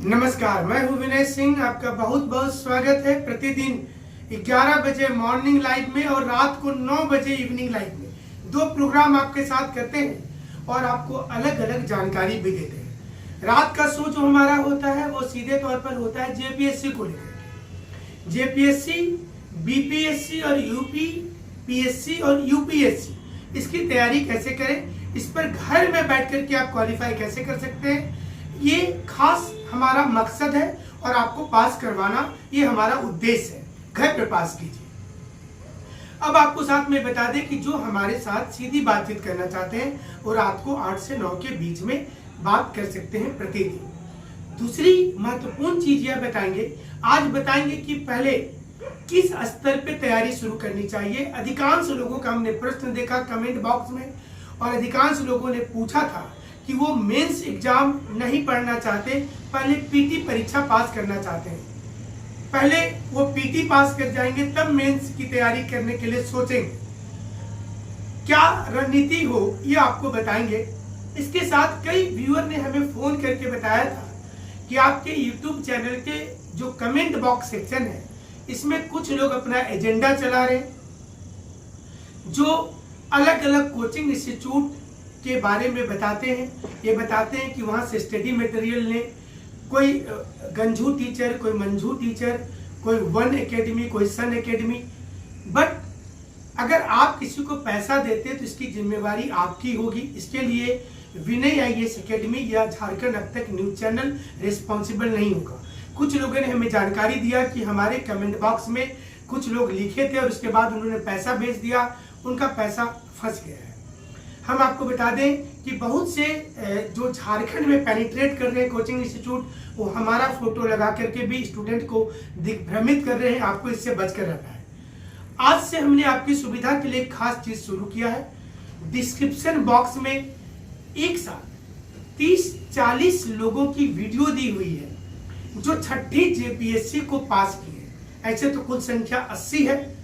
नमस्कार, मैं हूं विनय सिंह। आपका बहुत बहुत स्वागत है प्रतिदिन 11 बजे मॉर्निंग लाइव में और रात को 9 बजे इवनिंग लाइव में। दो प्रोग्राम आपके साथ करते हैं और आपको अलग अलग जानकारी भी देते हैं। रात का शो जो हमारा होता है वो सीधे तौर पर होता है जेपीएससी को लेकर। जेपीएससी, बीपीएससी और यूपी पीएससी और यूपीएससी, इसकी तैयारी कैसे करें, इस पर घर में बैठ करके आप क्वालिफाई कैसे कर सकते हैं, ये खास हमारा मकसद है और आपको पास करवाना ये हमारा उद्देश्य है। घर पे पास कीजिए। अब आपको साथ में बता दें कि जो हमारे साथ सीधी बातचीत करना चाहते हैं वो रात को 8 से 9 के बीच में बात कर सकते हैं प्रतिदिन। दूसरी महत्वपूर्ण चीज यह बताएंगे, आज बताएंगे कि पहले किस स्तर पे तैयारी शुरू करनी चाहिए। अधिकांश लोगों का हमने प्रश्न देखा कमेंट बॉक्स में और अधिकांश लोगों ने पूछा था कि वो मेंस एग्जाम नहीं पढ़ना चाहते, पहले पीटी परीक्षा पास करना चाहते हैं। पहले वो पीटी पास कर जाएंगे तब मेंस की तैयारी करने के लिए सोचेंगे। क्या रणनीति हो ये आपको बताएंगे। इसके साथ कई व्यूअर ने हमें फोन करके बताया था कि आपके यूट्यूब चैनल के जो कमेंट बॉक्स सेक्शन है इसमें कुछ लोग अपना एजेंडा चला रहे हैं, जो अलग अलग कोचिंग इंस्टीट्यूट के बारे में बताते हैं। ये बताते हैं कि वहाँ से स्टडी मटेरियल ने कोई गंजू टीचर, कोई मंजू टीचर, कोई वन एकेडमी, कोई सन एकेडमी। बट अगर आप किसी को पैसा देते हैं तो इसकी जिम्मेवारी आपकी होगी। इसके लिए विनय आईएएस एकेडमी या झारखंड अब तक न्यूज चैनल रिस्पॉन्सिबल नहीं होगा। कुछ लोगों ने हमें जानकारी दिया कि हमारे कमेंट बॉक्स में कुछ लोग लिखे थे और उसके बाद उन्होंने पैसा भेज दिया, उनका पैसा फंस गया है। हम आपको बता दें कि बहुत से जो झारखंड में पेनिट्रेट कर रहे हैं कोचिंग इंस्टीट्यूट, वो हमारा फोटो लगा करके भी स्टूडेंट को दिग्भ्रमित कर रहे हैं। आपको इससे बचकर रहना है। आज से हमने आपकी सुविधा के लिए एक खास चीज शुरू किया है। डिस्क्रिप्शन बॉक्स में एक साथ 30-40 लोगों की वीडियो दी हुई है जो छठी जेपीएससी को पास की है। ऐसे तो कुल संख्या 80 है।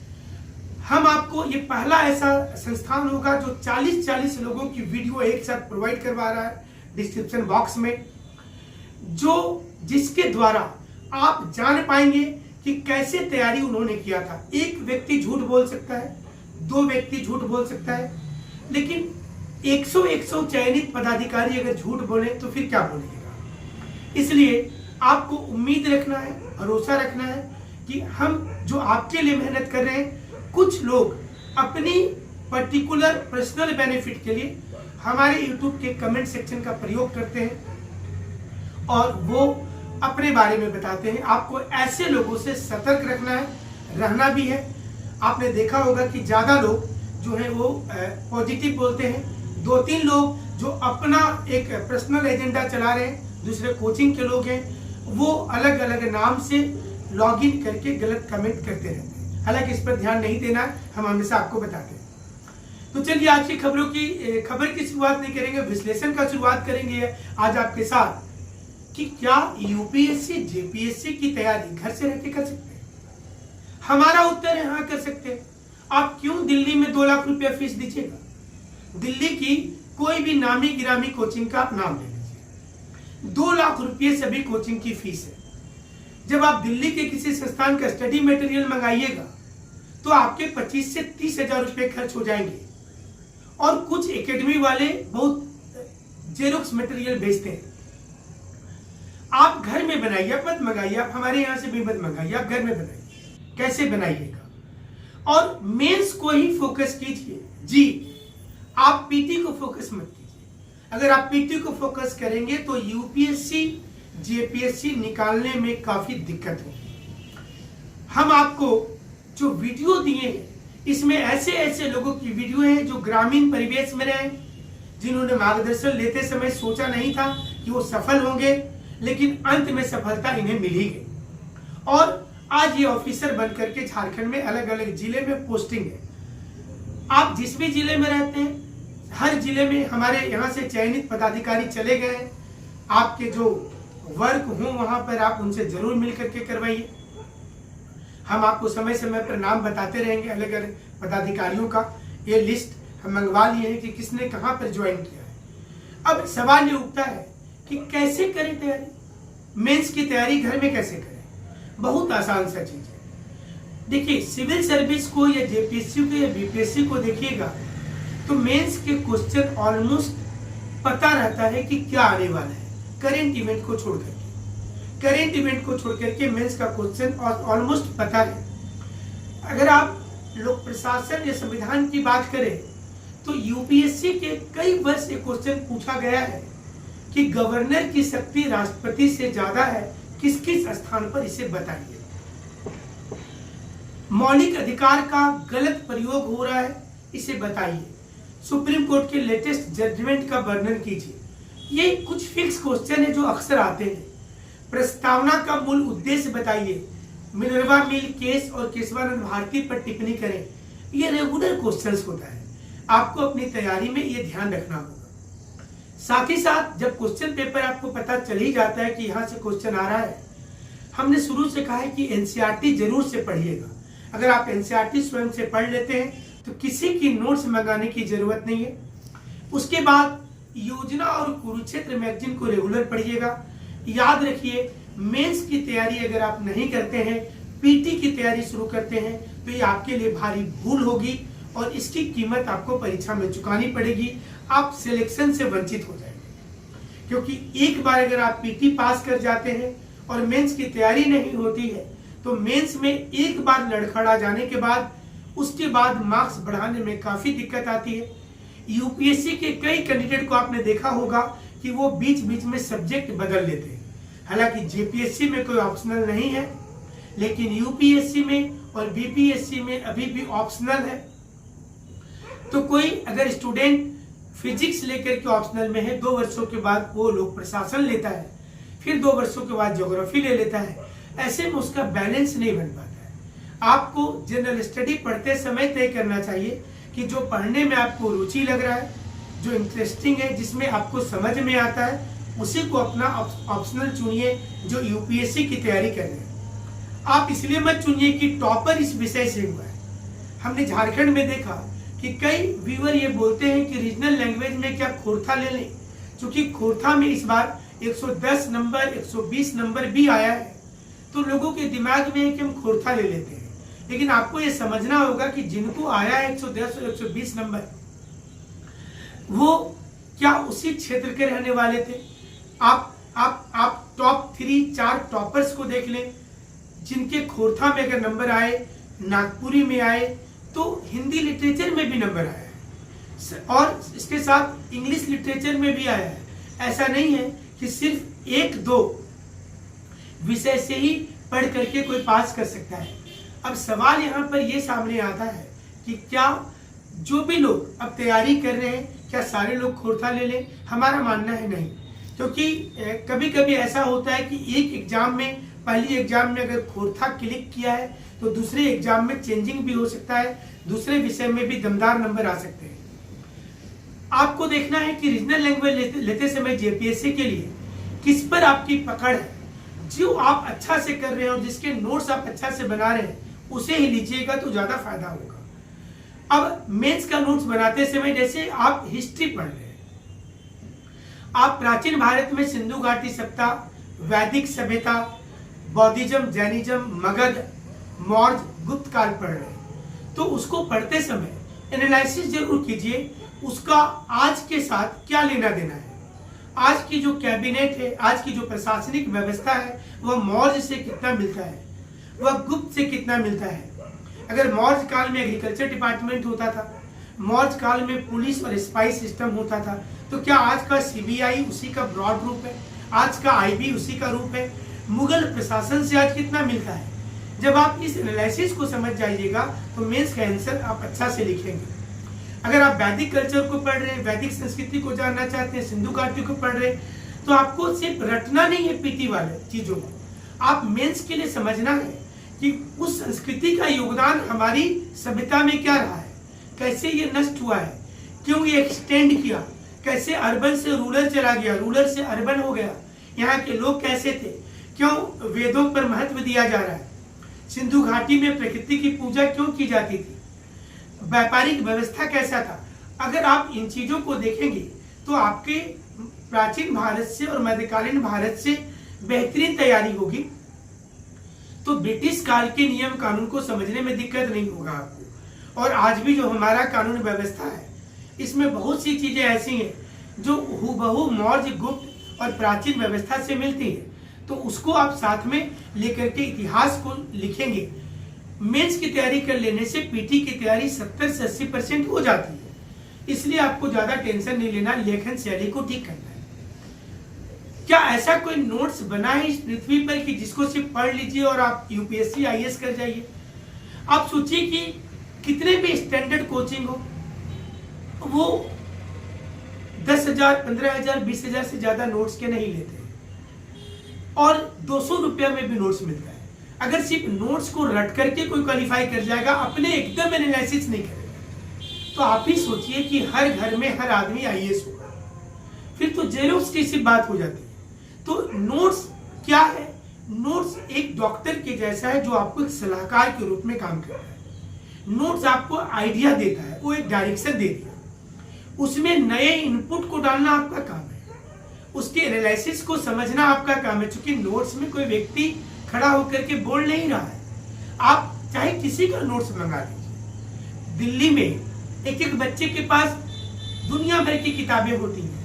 हम आपको ये पहला ऐसा संस्थान होगा जो 40-40 लोगों की वीडियो एक साथ प्रोवाइड करवा रहा है डिस्क्रिप्शन बॉक्स में, जो जिसके द्वारा आप जान पाएंगे कि कैसे तैयारी उन्होंने किया था। एक व्यक्ति झूठ बोल सकता है, 2 व्यक्ति झूठ बोल सकता है, लेकिन 100 चयनित पदाधिकारी अगर झूठ बोले तो फिर क्या बोलेगा। इसलिए आपको उम्मीद रखना है, भरोसा रखना है कि हम जो आपके लिए मेहनत कर रहे हैं, कुछ लोग अपनी पर्टिकुलर पर्सनल बेनिफिट के लिए हमारे YouTube के कमेंट सेक्शन का प्रयोग करते हैं और वो अपने बारे में बताते हैं। आपको ऐसे लोगों से सतर्क रखना है, रहना भी है। आपने देखा होगा कि ज्यादा लोग जो है वो पॉजिटिव बोलते हैं। 2-3 लोग जो अपना एक पर्सनल एजेंडा चला रहे हैं, दूसरे कोचिंग के लोग हैं, वो अलग अलग नाम से लॉगिन करके गलत कमेंट करते रहते हैं। हालांकि इस पर ध्यान नहीं देना, हम हमेशा आपको बताते हैं। तो चलिए आज की खबर की शुरुआत नहीं करेंगे, विश्लेषण का शुरुआत करेंगे आज आपके साथ कि क्या यूपीएससी जेपीएससी की तैयारी घर से रहकर कर सकते हैं। हमारा उत्तर है हाँ, कर सकते हैं। आप क्यों दिल्ली में 2 लाख रुपया फीस दीजिएगा। दिल्ली की कोई भी नामी गिरामी कोचिंग का आप नाम ले लीजिए, 2 लाख रुपये सभी कोचिंग की फीस है। जब आप दिल्ली के किसी संस्थान का स्टडी मटेरियल मंगाइएगा तो आपके 25 से 30 हजार रुपये खर्च हो जाएंगे। और कुछ एकेडमी वाले बहुत जेरोक्स मटेरियल भेजते हैं। आप घर में बनाइए, आप मत मंगाइए। आप हमारे यहाँ से भी मत मंगाइए, आप घर में बनाइए। कैसे बनाइएगा और मेंस को ही फोकस कीजिए जी। आप पीटी को फोकस मत कीजिए। अगर आप पीटी को फोकस करेंगे तो यूपीएससी जेपीएससी निकालने में काफी दिक्कत होगी। हम आपको जो वीडियो दिए हैं इसमें ऐसे ऐसे लोगों की वीडियो है जो ग्रामीण परिवेश में रहे, जिन्होंने मार्गदर्शन लेते समय सोचा नहीं था कि वो सफल होंगे, लेकिन अंत में सफलता इन्हें मिल ही गई और आज ये ऑफिसर बन करके झारखंड में अलग अलग जिले में पोस्टिंग है। आप जिस भी जिले में रहते हैं, हर जिले में हमारे यहाँ से चयनित पदाधिकारी चले गए हैं। आपके जो वर्क हो वहां पर आप उनसे जरूर मिल करके करवाइए। हम आपको समय समय पर नाम बताते रहेंगे अलग अलग पदाधिकारियों का। ये लिस्ट हम मंगवा लिए हैं कि किसने कहां पर ज्वाइन किया है। अब सवाल ये उठता है कि कैसे करें तैयारी। मेंस की तैयारी घर में कैसे करें? बहुत आसान सा चीज है। देखिए, सिविल सर्विस को या जेपीएससी को या बीपीएससी को देखिएगा तो मेंस के क्वेश्चन ऑलमोस्ट पता रहता है कि क्या आने वाला है। करेंट इवेंट को छोड़ करके मेंस का क्वेश्चन ऑलमोस्ट पता है। अगर आप लोक प्रशासन या संविधान की बात करें तो यूपीएससी के कई वर्ष ये क्वेश्चन पूछा गया है कि गवर्नर की शक्ति राष्ट्रपति से ज्यादा है, किस किस स्थान पर, इसे बताइए। मौलिक अधिकार का गलत प्रयोग हो रहा है, इसे बताइए। सुप्रीम कोर्ट के लेटेस्ट जजमेंट का वर्णन कीजिए। ये कुछ फिक्स क्वेश्चन है जो अक्सर आते हैं। प्रस्तावना का मूल उद्देश्य बताइए। मिनर्वा मिल केस और केशवानंद भारती पर टिप्पणी करें। ये रेगुलर क्वेश्चंस होता है, आपको अपनी तैयारी में ये ध्यान रखना होगा। साथ ही साथ जब क्वेश्चन पेपर आपको पता चल ही जाता है कि यहाँ से क्वेश्चन आ रहा है, हमने शुरू से कहा है कि एनसीईआरटी जरूर से पढ़िएगा। अगर आप एनसीईआरटी स्वयं से पढ़ लेते हैं तो किसी की नोट्स मंगाने की जरूरत नहीं है। उसके बाद योजना और कुरुक्षेत्र मैगजीन को रेगुलर पढ़िएगा। याद रखिए, मेंस की तैयारी अगर आप नहीं करते हैं, पीटी की तैयारी शुरू करते हैं, तो ये आपके लिए भारी भूल होगी और इसकी कीमत आपको परीक्षा में चुकानी पड़ेगी। आप सिलेक्शन से वंचित हो जाएंगे, क्योंकि एक बार अगर आप पीटी पास कर जाते हैं और मेंस की तैयारी नहीं होती है तो मेंस में एक बार लड़खड़ा जाने के बाद उसके बाद मार्क्स बढ़ाने में काफी दिक्कत आती है। यूपीएससी के कई कैंडिडेट को आपने देखा होगा कि वो बीच बीच में सब्जेक्ट बदल लेते हैं। हालांकि जेपीएससी में कोई ऑप्शनल नहीं है, लेकिन यूपीएससी में और बीपीएससी में अभी भी ऑप्शनल है। तो कोई अगर स्टूडेंट फिजिक्स लेकर के ऑप्शनल में है, 2 वर्षों के बाद वो लोक प्रशासन लेता है, फिर 2 वर्षों के बाद ज्योग्राफी ले लेता है, ऐसे में उसका बैलेंस नहीं बन पाता है। आपको जनरल स्टडी पढ़ते समय तय करना चाहिए कि जो पढ़ने में आपको रुचि लग रहा है, जो इंटरेस्टिंग है, जिसमें आपको समझ में आता है, उसी को अपना ऑप्शनल चुनिए जो यूपीएससी की तैयारी कर रहे हैं। आप इसलिए मत चुनिए कि टॉपर इस विषय से हुआ है। हमने झारखंड में देखा कि कई व्यूअर ये बोलते हैं कि रीजनल लैंग्वेज में क्या खोरथा ले लें, क्योंकि खोरथा में इस बार 110 नंबर 120 नंबर भी आया है, तो लोगों के दिमाग में है कि हम खोरथा ले लेते हैं। लेकिन आपको ये समझना होगा कि जिनको आया है 110 और 120 नंबर, वो क्या उसी क्षेत्र के रहने वाले थे? आप टॉप 3-4 टॉपर्स को देख लें, जिनके खोरथा में अगर नंबर आए, नागपुरी में आए, तो हिंदी लिटरेचर में भी नंबर आया है और इसके साथ इंग्लिश लिटरेचर में भी आया है। ऐसा नहीं है कि सिर्फ 1-2 विषय से ही पढ़ करके कोई पास कर सकता है। अब सवाल यहाँ पर ये सामने आता है कि क्या जो भी लोग अब तैयारी कर रहे हैं, क्या सारे लोग खोरथा ले लें? हमारा मानना है नहीं, क्योंकि कभी कभी ऐसा होता है कि एक एग्जाम में, पहली एग्जाम में अगर खोरथा क्लिक किया है तो दूसरे एग्जाम में चेंजिंग भी हो सकता है, दूसरे विषय में भी दमदार नंबर आ सकते हैं। आपको देखना है कि रीजनल लैंग्वेज लेते समय जेपीएससी के लिए किस पर आपकी पकड़ है। जो आप अच्छा से कर रहे हैं और जिसके नोट्स आप अच्छा से बना रहे हैं, उसे ही लीजिएगा तो ज्यादा फायदा होगा। अब मेंस का नोट्स बनाते समय जैसे आप हिस्ट्री पढ़ रहे हैं, आप प्राचीन भारत में सिंधु घाटी सभ्यता, वैदिक सभ्यता, बौद्धिज्म, जैनिज्म, मगध, मौर्य, गुप्त काल पढ़ रहे हैं, तो उसको पढ़ते समय एनालिसिस जरूर कीजिए उसका आज के साथ क्या लेना देना है। आज की जो कैबिनेट है, आज की जो प्रशासनिक व्यवस्था है, वह मौर्य से कितना मिलता है, वह गुप्त से कितना मिलता है। अगर मौर्य काल में एग्रीकल्चर डिपार्टमेंट होता था, मौर्य काल में पुलिस और स्पाई सिस्टम होता था, तो क्या आज का सीबीआई उसी का ब्रॉड रूप है, आज का आईबी उसी का रूप है? मुगल प्रशासन से आज कितना मिलता है? जब आप इस एनालिसिस को समझ जाइएगा तो मेंस का आंसर आप अच्छा से लिखेंगे। अगर आप वैदिक कल्चर को पढ़ रहे हैं, वैदिक संस्कृति को जानना चाहते हैं, सिंधु घाटी को पढ़ रहे हैं, तो आपको सिर्फ रटना नहीं है पीटी वाले चीजों को, आप मेंस के लिए समझना है कि उस संस्कृति का योगदान हमारी सभ्यता में क्या रहा है, कैसे ये नष्ट हुआ है, क्यों ये एक्सटेंड किया, कैसे अर्बन से रूरल चला गया, रूरल से अर्बन हो गया, यहाँ के लोग कैसे थे, क्यों वेदों पर महत्व दिया जा रहा है, सिंधु घाटी में प्रकृति की पूजा क्यों की जाती थी, व्यापारिक व्यवस्था कैसा था। अगर आप इन चीजों को देखेंगे तो आपके प्राचीन भारत से और मध्यकालीन भारत से बेहतरीन तैयारी होगी तो ब्रिटिश काल के नियम कानून को समझने में दिक्कत नहीं होगा आपको। और आज भी जो हमारा कानून व्यवस्था है इसमें बहुत सी चीजें ऐसी हैं जो हूबहू मौर्य, गुप्त और प्राचीन व्यवस्था से मिलती है, तो उसको आप साथ में लेकर के इतिहास को लिखेंगे। मेंस की तैयारी कर लेने से पीटी की तैयारी 70 से 80% हो जाती है, इसलिए आपको ज्यादा टेंशन नहीं लेना, लेखन शैली को ठीक करना है। क्या ऐसा कोई नोट्स बना है इस पृथ्वी पर कि जिसको सिर्फ पढ़ लीजिए और आप यूपीएससी आईएएस कर जाइए? आप सोचिए कि कितने भी स्टैंडर्ड कोचिंग हो, वो 10,000, 15,000, 20,000 से ज्यादा नोट्स के नहीं लेते और 200 रुपया में भी नोट्स मिलता है। अगर सिर्फ नोट्स को रट करके कोई क्वालिफाई कर जाएगा, अपने एकदम एनालिसिस नहीं करेगा, तो आप ही सोचिए कि हर घर में हर आदमी आईएएस होगा, फिर तो जेरोक्स की सिर्फ बात हो जाती है। तो नोट्स क्या है? नोट्स एक डॉक्टर के जैसा है जो आपको एक सलाहकार के रूप में काम करता है। नोट्स आपको आइडिया देता है, वो एक डायरेक्शन देती है, उसमें नए इनपुट को डालना आपका काम है, उसके एनालिसिस को समझना आपका काम है। क्योंकि नोट्स में कोई व्यक्ति खड़ा होकर के बोल नहीं रहा है, आप चाहे किसी का नोट्स मंगा लीजिए। दिल्ली में एक बच्चे के पास दुनिया भर की किताबें होती हैं,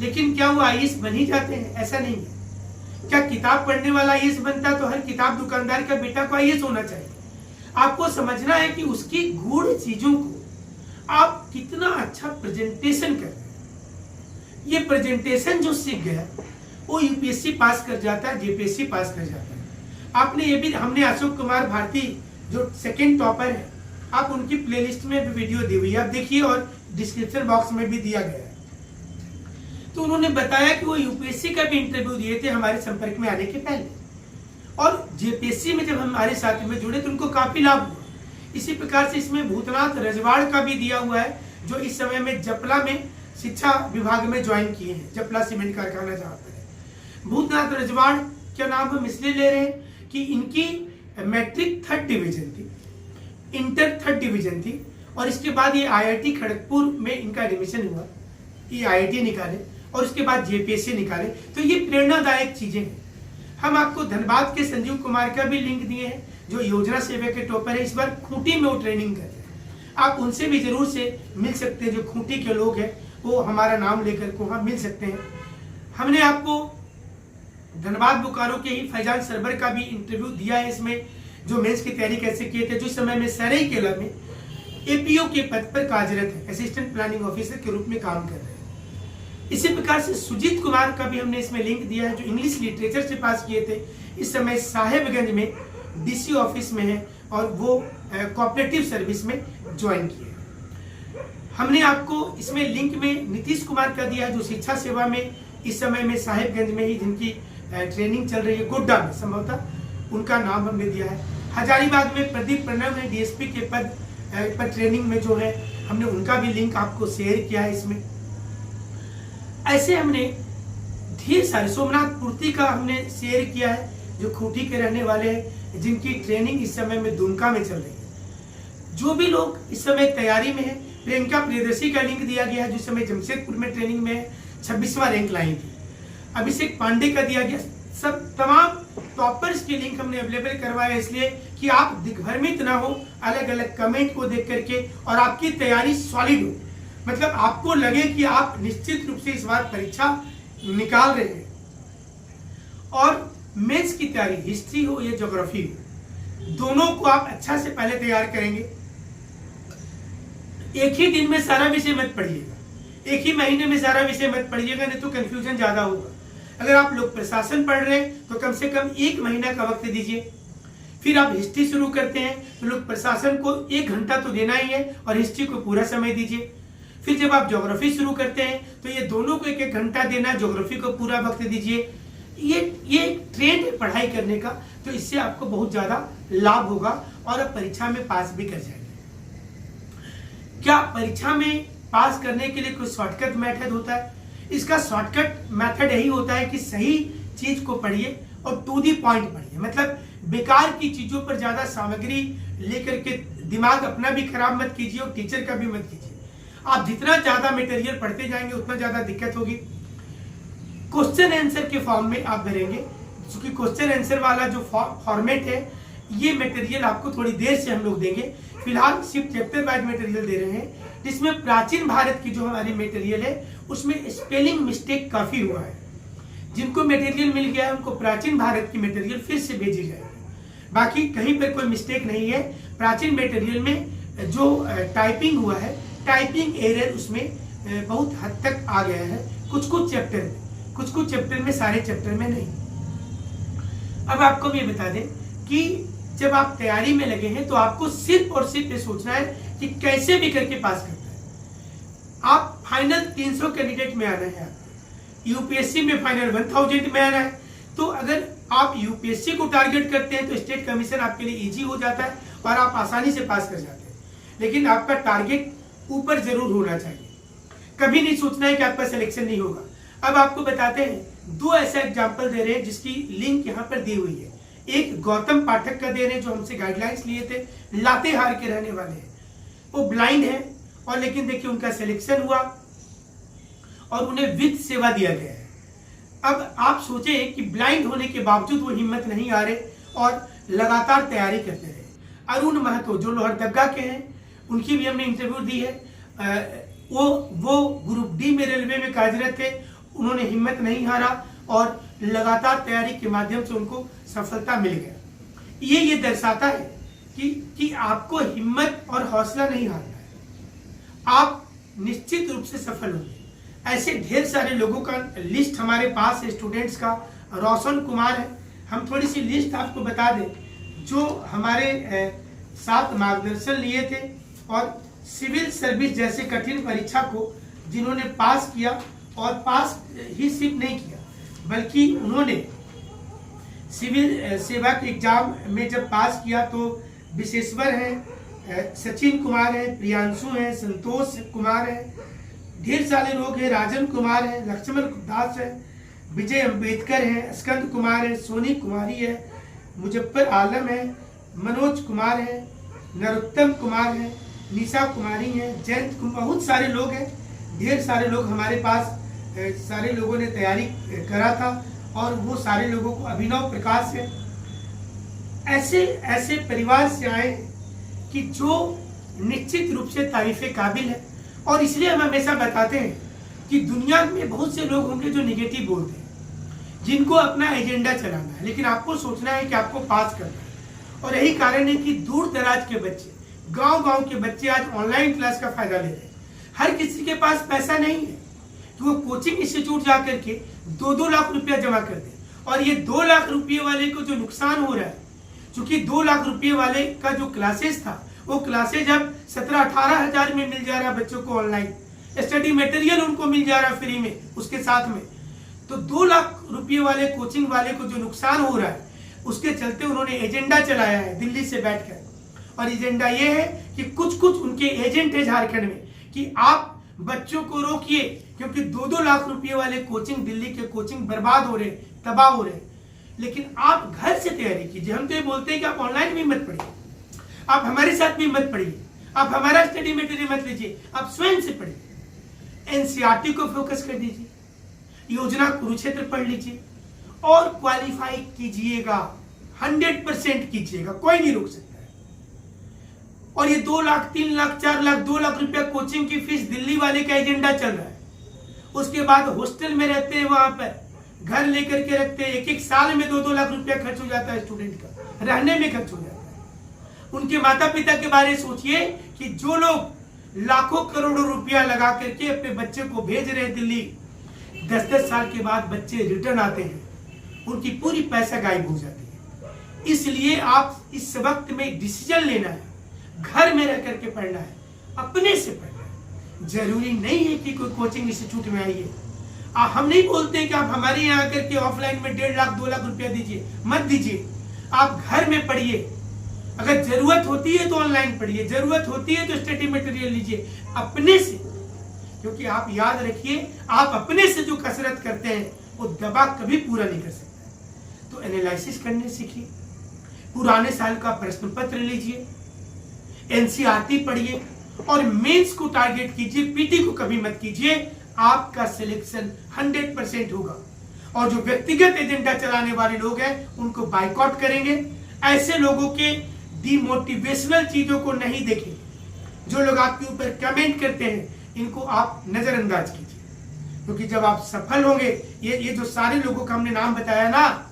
लेकिन क्या वो आईएएस बन ही जाते हैं? ऐसा नहीं है। क्या किताब पढ़ने वाला आईएएस बनता तो हर किताब दुकानदार का बेटा को आईएएस होना चाहिए? आपको समझना है कि उसकी गूढ़ चीजों को आप कितना अच्छा प्रेजेंटेशन कर रहे हैं। ये प्रेजेंटेशन जो सीख गया वो यूपीएससी पास कर जाता है, जेपीएससी पास कर जाता है। आपने ये भी, हमने अशोक कुमार भारती जो सेकेंड टॉपर है, आप उनकी प्लेलिस्ट में भी वीडियो दी हुई है, आप देखिए, और डिस्क्रिप्शन बॉक्स में भी दिया गया है। तो उन्होंने बताया कि वो यूपीएससी का भी इंटरव्यू दिए थे हमारे संपर्क में आने के पहले, और जेपीएससी में जब हमारे साथ में जुड़े तो उनको काफी लाभ हुआ। इसी प्रकार से इसमें भूतनाथ रजवाड़ का भी दिया हुआ है, जो इस समय में जपला में शिक्षा विभाग में ज्वाइन किए हैं, जपला सीमेंट कारखाना जहाँ पर है। भूतनाथ रजवाड़ क्या नाम हम इसलिए ले रहे हैं कि इनकी मैट्रिक 3rd डिवीजन थी, इंटर 3rd डिवीजन थी, और इसके बाद ये आईआईटी खड़गपुर में इनका एडमिशन हुआ, ये आईआईटी निकाले और उसके बाद जेपीएससी निकाले। तो ये प्रेरणादायक चीजें हैं। हम आपको धनबाद के संजीव कुमार का भी लिंक दिए हैं, जो योजना सेवा के टॉपर है, इस बार खूंटी में वो ट्रेनिंग कर रहे हैं। आप उनसे भी जरूर से मिल सकते हैं, जो खूंटी के लोग हैं वो हमारा नाम लेकर को वहां मिल सकते हैं। हमने आपको धनबाद बोकारो के ही फैजान सरवर का भी इंटरव्यू दिया है, इसमें जो मेंस की तैयारी कैसे किए थे, जो इस समय में सरायकेला में एपीओ के पद पर कार्यरत है, असिस्टेंट प्लानिंग ऑफिसर के रूप में काम कर रहे हैं। इसी प्रकार से सुजीत कुमार का भी हमने इसमें लिंक दिया है, जो इंग्लिश लिटरेचर से पास किए थे, इस समय साहेबगंज में डीसी ऑफिस में है और वो कोऑपरेटिव सर्विस में ज्वाइन किए। हमने आपको इसमें लिंक में नीतीश कुमार का दिया है, जो शिक्षा सेवा में इस समय में साहेबगंज में ही जिनकी ट्रेनिंग चल रही है, गोड्डा में संभवतः, उनका नाम हमने दिया है। हजारीबाग में प्रदीप प्रणव ने डीएसपी के पद पर ट्रेनिंग में जो है, हमने उनका भी लिंक आपको शेयर किया है इसमें। ऐसे हमने ढेर सारे, सोमनाथ पूर्ति का हमने शेयर किया है, जो खूंटी के रहने वाले हैं, जिनकी ट्रेनिंग इस समय में दुमका में चल रही है। जो भी लोग इस समय तैयारी में है, प्रियंका प्रियदर्शी का लिंक दिया गया है, जो समय जमशेदपुर में ट्रेनिंग में है, 26वां रैंक लाई थी। अभिषेक पांडे का दिया गया। सब तमाम टॉपर्स के लिंक हमने अवेलेबल करवाया, इसलिए कि आप दिग्भ्रमित ना हो अलग अलग कमेंट को देख करके, और आपकी तैयारी सॉलिड हो, मतलब आपको लगे कि आप निश्चित रूप से इस बार परीक्षा निकाल रहे हैं। और मेंस की तैयारी, हिस्ट्री हो या ज्योग्राफी हो, दोनों को आप अच्छा से पहले तैयार करेंगे। एक ही दिन में सारा विषय मत पढ़िएगा, एक ही महीने में सारा विषय मत पढ़िएगा, नहीं तो कंफ्यूजन ज्यादा होगा। अगर आप लोग प्रशासन पढ़ रहे हैं तो कम से कम 1 महीना का वक्त दीजिए। फिर आप हिस्ट्री शुरू करते हैं तो लोग प्रशासन को 1 घंटा तो देना ही है और हिस्ट्री को पूरा समय दीजिए। फिर जब आप ज्योग्राफी शुरू करते हैं तो ये दोनों को 1-1 घंटा देना, ज्योग्राफी को पूरा वक्त दीजिए। ये ट्रेंड है पढ़ाई करने का, तो इससे आपको बहुत ज्यादा लाभ होगा और आप परीक्षा में पास भी कर जाएंगे। क्या परीक्षा में पास करने के लिए कोई शॉर्टकट मेथड होता है? इसका शॉर्टकट मेथड यही होता है कि सही चीज को पढ़िए और टू दी पॉइंट पढ़िए। मतलब बेकार की चीजों पर ज्यादा सामग्री लेकर के दिमाग अपना भी खराब मत कीजिए और टीचर का भी मत कीजिए। आप जितना ज्यादा मटेरियल पढ़ते जाएंगे उतना ज्यादा दिक्कत होगी। क्वेश्चन आंसर के फॉर्म में आप भरेंगे, चूंकि क्वेश्चन आंसर वाला जो फॉर्मेट है, ये मटेरियल आपको थोड़ी देर से हम लोग देंगे। फिलहाल सिर्फ चैप्टर वाइज मटेरियल दे रहे हैं, जिसमें प्राचीन भारत की जो हमारी मटेरियल है उसमें स्पेलिंग मिस्टेक काफी हुआ है। जिनको मटेरियल मिल गया है उनको प्राचीन भारत की मटेरियल फिर से भेजी जाएगी। बाकी कहीं पर कोई मिस्टेक नहीं है। प्राचीन मटेरियल में जो टाइपिंग हुआ है, टाइपिंग एरर उसमें बहुत हद तक आ गया है, कुछ कुछ चैप्टर में, सारे चैप्टर में नहीं। अब आपको भी बता दें कि जब आप तैयारी में लगे हैं तो आपको सिर्फ और सिर्फ ये सोचना है कि कैसे भी करके पास करना है। आप फाइनल 300 कैंडिडेट में आना है, यूपीएससी में फाइनल 1000 में आना है। तो अगर आप यूपीएससी को टारगेट करते हैं तो स्टेट कमीशन आपके लिए इजी हो जाता है और आप आसानी से पास कर जाते हैं। लेकिन आपका टारगेट ऊपर जरूर होना चाहिए। कभी नहीं सोचना है कि आपका सिलेक्शन नहीं होगा। अब आपको बताते हैं, 2 ऐसा एग्जाम्पल दे रहे हैं जिसकी लिंक यहाँ पर दी हुई है। एक गौतम पाठक का दे रहे हैं जो हमसे गाइडलाइंस लिए थे, लातेहार के रहने वाले हैं। वो ब्लाइंड है और लेकिन देखिए उनका सिलेक्शन हुआ और उन्हें वित्त सेवा दिया गया है। अब आप सोचे कि ब्लाइंड होने के बावजूद वो हिम्मत नहीं आ रहे और लगातार तैयारी करते रहे। अरुण महतो जो लोहरदगा के हैं, उनकी भी हमने इंटरव्यू दी है। वो ग्रुप डी में रेलवे में कार्यरत थे, उन्होंने हिम्मत नहीं हारा और लगातार तैयारी के माध्यम से उनको सफलता मिल गया। ये दर्शाता है कि आपको हिम्मत और हौसला नहीं हारना है, आप निश्चित रूप से सफल होंगे। ऐसे ढेर सारे लोगों का लिस्ट हमारे पास है, स्टूडेंट्स का। रोशन कुमार है, हम थोड़ी सी लिस्ट आपको बता दें, जो हमारे साथ मार्गदर्शन लिए थे और सिविल सर्विस जैसे कठिन परीक्षा को जिन्होंने पास किया, और पास ही सिर्फ नहीं किया बल्कि उन्होंने सिविल सेवा के एग्जाम में जब पास किया तो विशेश्वर हैं, सचिन कुमार हैं, प्रियांशु हैं, संतोष कुमार हैं, ढेर सारे लोग हैं, राजन कुमार हैं, लक्ष्मण दास है, विजय अंबेडकर हैं, स्कंद कुमार है, सोनी कुमारी है, मुजफ्फर आलम है, मनोज कुमार है, नरोत्तम कुमार है, निशा कुमारी है, जयंत, बहुत सारे लोग हैं। ढेर सारे लोग हमारे पास, सारे लोगों ने तैयारी करा था और वो सारे लोगों को अभिनव प्रकाश है, ऐसे परिवार से आए कि जो निश्चित रूप से तारीफे काबिल है। और इसलिए हम हमेशा बताते हैं कि दुनिया में बहुत से लोग होंगे जो निगेटिव बोलते हैं, जिनको अपना एजेंडा चलाना है, लेकिन आपको सोचना है कि आपको पास करना है। और यही कारण है कि दूर दराज के बच्चे, गांव के बच्चे आज ऑनलाइन क्लास का फायदा ले रहे हैं। हर किसी के पास पैसा नहीं है कि वो कोचिंग इंस्टीट्यूट जाकर के 2-2 लाख रुपया जमा कर दे। और ये 2 लाख रुपये वाले को जो नुकसान हो रहा है, क्योंकि 2 लाख रुपये वाले का जो क्लासेस था, वो क्लासेज अब 17-18 हजार में मिल जा रहा है बच्चों को। ऑनलाइन स्टडी मटेरियल उनको मिल जा रहा है फ्री में उसके साथ में। तो 2 लाख रुपये वाले कोचिंग वाले को जो नुकसान हो रहा है, उसके चलते उन्होंने एजेंडा चलाया है दिल्ली से बैठकर। और एजेंडा ये है कि कुछ उनके एजेंट है झारखंड में कि आप बच्चों को रोकिए, क्योंकि 2-2 लाख रुपये वाले कोचिंग, दिल्ली के कोचिंग बर्बाद हो रहे, तबाह हो रहे। लेकिन आप घर से तैयारी कीजिए। हम तो ये बोलते हैं कि आप ऑनलाइन भी मत पढ़िए, आप हमारे साथ भी मत पढ़िए, आप हमारा स्टडी मटेरियल मत लीजिए, आप स्वयं से पढ़िए। एनसीईआरटी को फोकस कर दीजिए, योजना कुरुक्षेत्र पढ़ लीजिए और क्वालिफाई कीजिएगा, 100% कीजिएगा, कोई नहीं रोक सकता है। और ये 2 लाख, 3 लाख, 4 लाख, 2 लाख रुपया कोचिंग की फीस दिल्ली वाले का एजेंडा चल रहा है। उसके बाद हॉस्टल में रहते हैं, वहां पर घर लेकर के रखते हैं, एक साल में 2-2 लाख रुपया खर्च हो जाता है स्टूडेंट का, रहने में खर्च हो जाता है। उनके माता पिता के बारे में सोचिए कि जो लोग लाखों करोड़ों रुपया लगा करके अपने बच्चे को भेज रहे हैं दिल्ली, 10-10 साल के बाद बच्चे रिटर्न आते हैं, उनकी पूरी पैसा गायब हो जाती है। इसलिए आप इस वक्त में डिसीजन लेना है, घर में रह करके पढ़ना है, अपने से पढ़ना है। जरूरी नहीं है कि कोई कोचिंग इंस्टीट्यूट में आइए। हम नहीं बोलते कि आप हमारे यहाँ आकर के ऑफलाइन में 1.5 लाख 2 लाख रुपया दीजिए, मत दीजिए। आप घर में पढ़िए, अगर जरूरत होती है तो ऑनलाइन पढ़िए, जरूरत होती है तो स्टडी मटेरियल लीजिए अपने से। क्योंकि आप याद रखिए, आप अपने से जो कसरत करते हैं वो दबा कभी पूरा नहीं कर सकता। तो एनालिसिस करने सीखिए, पुराने साल का प्रश्न पत्र लीजिए, एनसीईआरटी पढ़िए और मेंस को टारगेट कीजिए, पीटी को कभी मत कीजिए। आपका सिलेक्शन 100% होगा। और जो व्यक्तिगत एजेंडा चलाने वाले लोग हैं उनको बाइकआउट करेंगे। ऐसे लोगों के डिमोटिवेशनल चीजों को नहीं देखेंगे। जो लोग आपके ऊपर कमेंट करते हैं इनको आप नजरअंदाज कीजिए, क्योंकि जब आप सफल होंगे, ये जो सारे लोगों का हमने नाम बताया ना,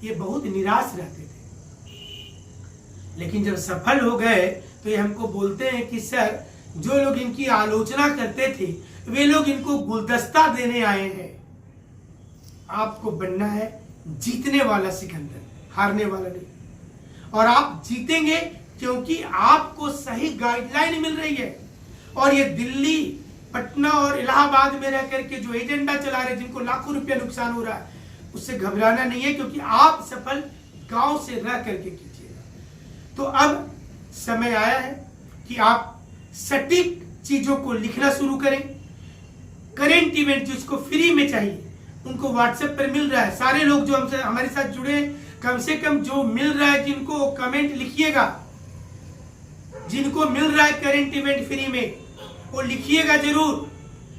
ये बहुत निराश रहते थे, लेकिन जब सफल हो गए तो ये हमको बोलते हैं कि सर, जो लोग इनकी आलोचना करते थे वे लोग इनको गुलदस्ता देने आए हैं। आपको बनना है जीतने वाला सिकंदर, हारने वाला नहीं। और आप जीतेंगे क्योंकि आपको सही गाइडलाइन मिल रही है। और ये दिल्ली, पटना और इलाहाबाद में रह करके जो एजेंडा चला रहे, जिनको लाखों रुपया नुकसान हो रहा है, उससे घबराना नहीं है, क्योंकि आप सफल गांव से रह करके कीजिएगा। तो अब समय आया है कि आप सटीक चीजों को लिखना शुरू करें। करेंट इवेंट जिसको फ्री में चाहिए उनको व्हाट्सएप पर मिल रहा है। सारे लोग जो हमसे हमारे साथ जुड़े, कम से कम जो मिल रहा है जिनको, कमेंट लिखिएगा। जिनको मिल रहा है करेंट इवेंट फ्री में वो लिखिएगा जरूर,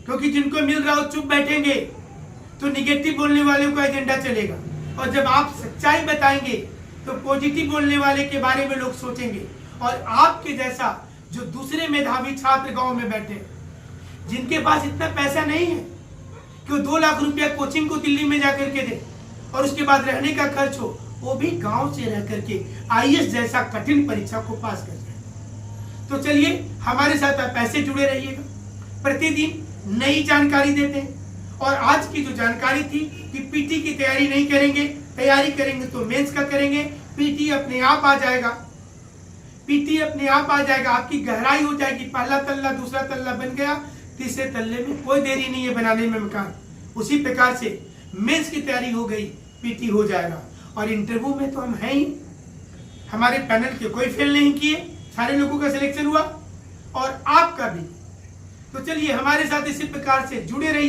क्योंकि जिनको मिल रहा हो चुप बैठेंगे तो निगेटिव बोलने वाले का एजेंडा चलेगा। और जब आप सच्चाई बताएंगे तो पॉजिटिव बोलने वाले के बारे में लोग सोचेंगे। और आपके जैसा जो दूसरे मेधावी छात्र गांव में बैठे, जिनके पास इतना पैसा नहीं है कि वो 2 लाख रुपया कोचिंग को दिल्ली में जाकर के दे और उसके बाद रहने का खर्च हो, वो भी गांव से रह करके आईएएस जैसा कठिन परीक्षा को पास कर जाए। तो चलिए हमारे साथ आप ऐसे जुड़े रहिएगा। प्रतिदिन नई जानकारी देते हैं। और आज की जो जानकारी थी कि पीटी की तैयारी नहीं करेंगे, तैयारी करेंगे तो मेंस का करेंगे, पीटी अपने आप आ जाएगा। पीटी अपने आप आ जाएगा, आपकी गहराई हो जाएगी। पहला तल्ला, दूसरा तल्ला बन गया, तीसरे तल्ले में कोई देरी नहीं है बनाने में मकान। उसी प्रकार से मेंस की तैयारी हो गई, पीटी हो जाएगा। और इंटरव्यू में तो हम हैं ही, हमारे पैनल के कोई फेल नहीं किए, सारे लोगों का सिलेक्शन हुआ और आपका भी। तो चलिए हमारे साथ इसी प्रकार से जुड़े रहिए।